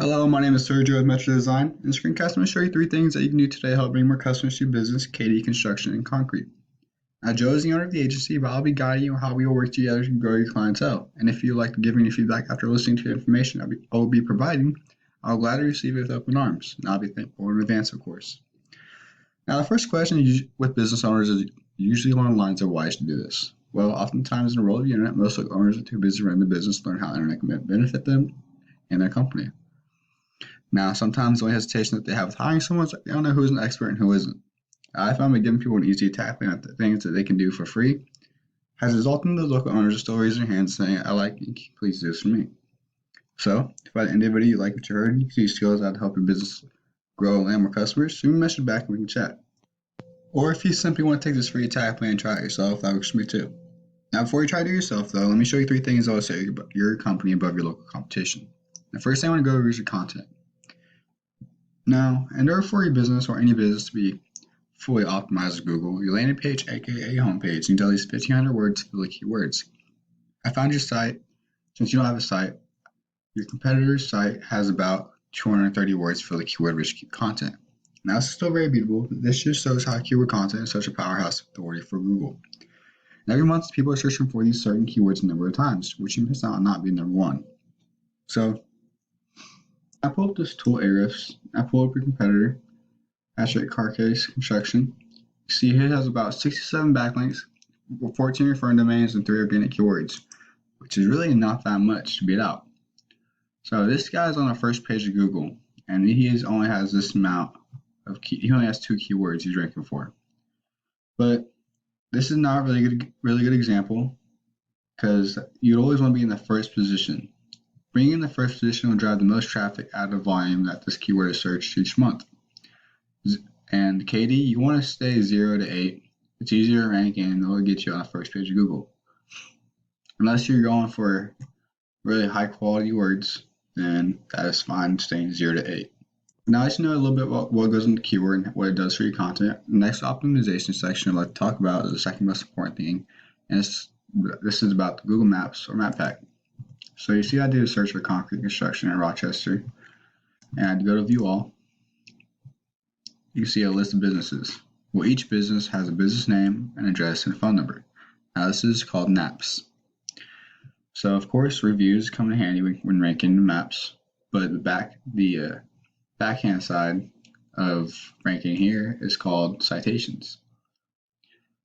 Hello, my name is Sergio with Metro Design. In this screencast, I'm going to show you 3 things that you can do today to help bring more customers to your business, KD Construction and Concrete. Now, Joe is the owner of the agency, but I'll be guiding you on how we will work together to grow your clientele. And if you'd like to give me any feedback after listening to the information I will be providing, I'll gladly receive it with open arms, and I'll be thankful in advance, of course. Now, the first question with business owners is usually along the lines of why you should do this. Well, oftentimes in the world of the internet, most owners are too busy running the business to learn how the internet can benefit them and their company. Now, sometimes the only hesitation that they have with hiring someone is they don't know who's an expert and who isn't. I found that giving people an easy tap in at the things that they can do for free has resulted in the local owners still raising their hands saying, I like you, please do this for me. So, if by the end of the video you like what you heard and you see skills that help your business grow and land more customers, shoot me a message back and we can chat. Or if you simply want to take this free tap in and try it yourself, that works for me too. Now, before you try to do it yourself though, let me show you 3 things that will set your company above your local competition. The first thing I want to go over is your content. Now, in order for your business or any business to be fully optimized with Google, your landing page, aka homepage, needs at least 1,500 words to fill the keywords. I found your site. Since you don't have a site, your competitor's site has about 230 words to fill the keyword-rich content. Now, this is still very beatable, but this just shows how keyword content is such a powerhouse authority for Google. And every month, people are searching for these certain keywords a number of times, which you miss out on not being number one. So, I pull up this tool, Ahrefs. I pull up your competitor, Citations Construction. You see here it has about 67 backlinks, 14 referring domains, and 3 organic keywords, which is really not that much to beat out. So this guy's on the first page of Google, and he only has this amount of he only has 2 keywords he's ranking for. But this is not really good example because you'd always want to be in the first position. Being in the first position will drive the most traffic out of volume that this keyword is searched each month. And KD, you want to stay 0 to 8. It's easier to rank and it'll get you on the first page of Google. Unless you're going for really high quality words, then that is fine staying 0 to 8. Now let's know a little bit about what goes into keyword and what it does for your content. The next optimization section I'd like to talk about is the second most important thing, and this is about the Google Maps or Map Pack. So you see I did a search for concrete construction in Rochester, and I'd go to view all. You see a list of businesses. Well, each business has a business name, an address, and a phone number. Now this is called maps. So of course reviews come in handy when ranking maps, but the backhand side of ranking here is called citations.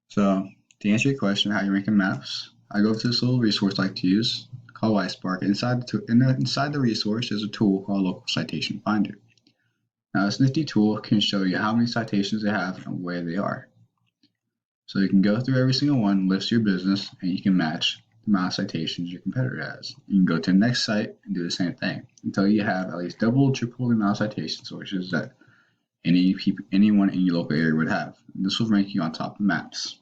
So to answer your question how you rank in maps, I go to this little resource I like to use called Whitespark. Inside the resource is a tool called Local Citation Finder. Now this nifty tool can show you how many citations they have and where they are. So you can go through every single one, list your business, and you can match the amount of citations your competitor has. You can go to the next site and do the same thing until you have at least double or triple the amount of citation sources that anyone in your local area would have. And this will rank you on top of maps.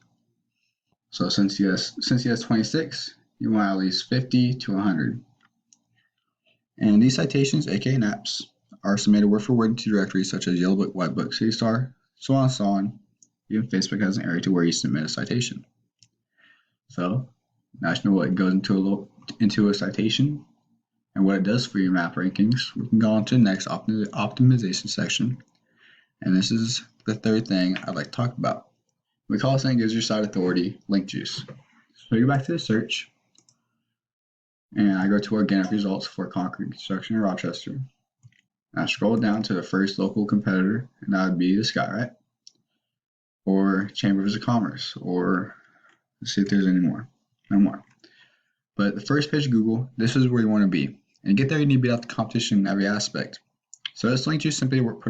So since he has 26, you want at least 50 to 100. And these citations, aka naps, are submitted word for word into directories such as Yellow Book, White Book, CityStar, so on and so on. Even Facebook has an area to where you submit a citation. So now you know what goes into a citation and what it does for your map rankings. We can go on to the next optimization section, and this is the third thing I'd like to talk about. We call this thing gives your site authority link juice. So I go back to the search, and I go to organic results for concrete construction in Rochester. I scroll down to the first local competitor, and that would be this guy, right? Or Chambers of Commerce, or let's see if there's any more. No more. But the first page of Google, this is where you want to be. And to get there, you need to beat out the competition in every aspect. So this link juice simply works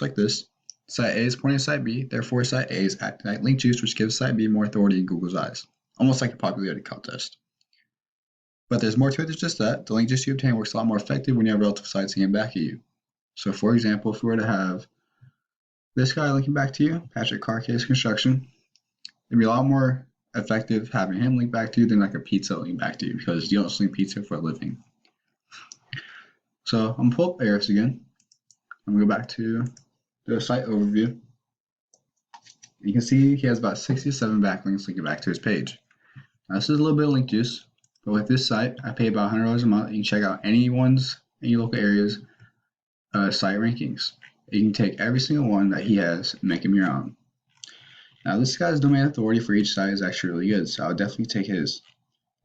like this. Site A is pointing to Site B, therefore Site A is acting like link juice, which gives Site B more authority in Google's eyes. Almost like a popularity contest. But there's more to it than just that. The link juice you obtain works a lot more effective when you have relative sites linking back at you. So for example, if we were to have this guy linking back to you, Patrick Carcase Construction, it'd be a lot more effective having him link back to you than like a pizza link back to you because you don't sling pizza for a living. So I'm gonna pull up Ahrefs again. I'm gonna go back to the site overview. You can see he has about 67 backlinks linking back to his page. Now this is a little bit of link juice, but with this site, I pay about $100 a month. You can check out anyone's and your local area's site rankings. You can take every single one that he has and make them your own. Now, this guy's domain authority for each site is actually really good, so I'll definitely take his.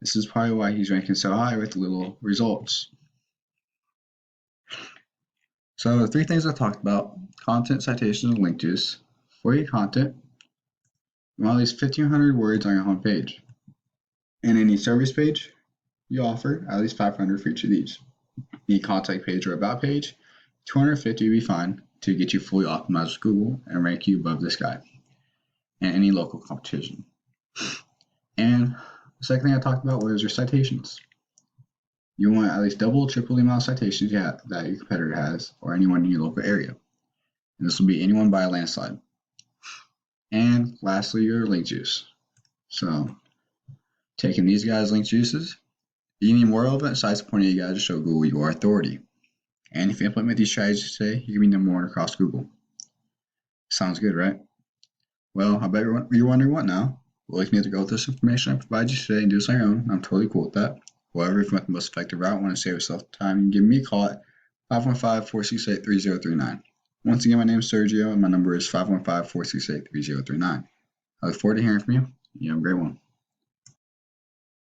This is probably why he's ranking so high with little results. So the 3 things I talked about: content, citations, and link juice. For your content, you want at least 1,500 words on your homepage. And any service page you offer, at least 500 for each of these. Any contact page or about page, 250 would be fine to get you fully optimized with Google and rank you above this guy and any local competition. And the second thing I talked about was your citations. You want at least double or triple the amount of citations that your competitor has, or anyone in your local area. And this will be anyone by a landslide. And lastly, your link juice. So, taking these guys' link juices, you need more relevant sites pointing at you guys to show Google your authority. And if you implement these strategies today, you can be number 1 across Google. Sounds good, right? Well, I bet you're wondering what now? Well, you can either go with this information I provide you today and do this on your own. I'm totally cool with that. However, if you want the most effective route and want to save yourself time, you can give me a call at 515-468-3039. Once again, my name is Sergio, and my number is 515-468-3039. I look forward to hearing from you. You have a great one.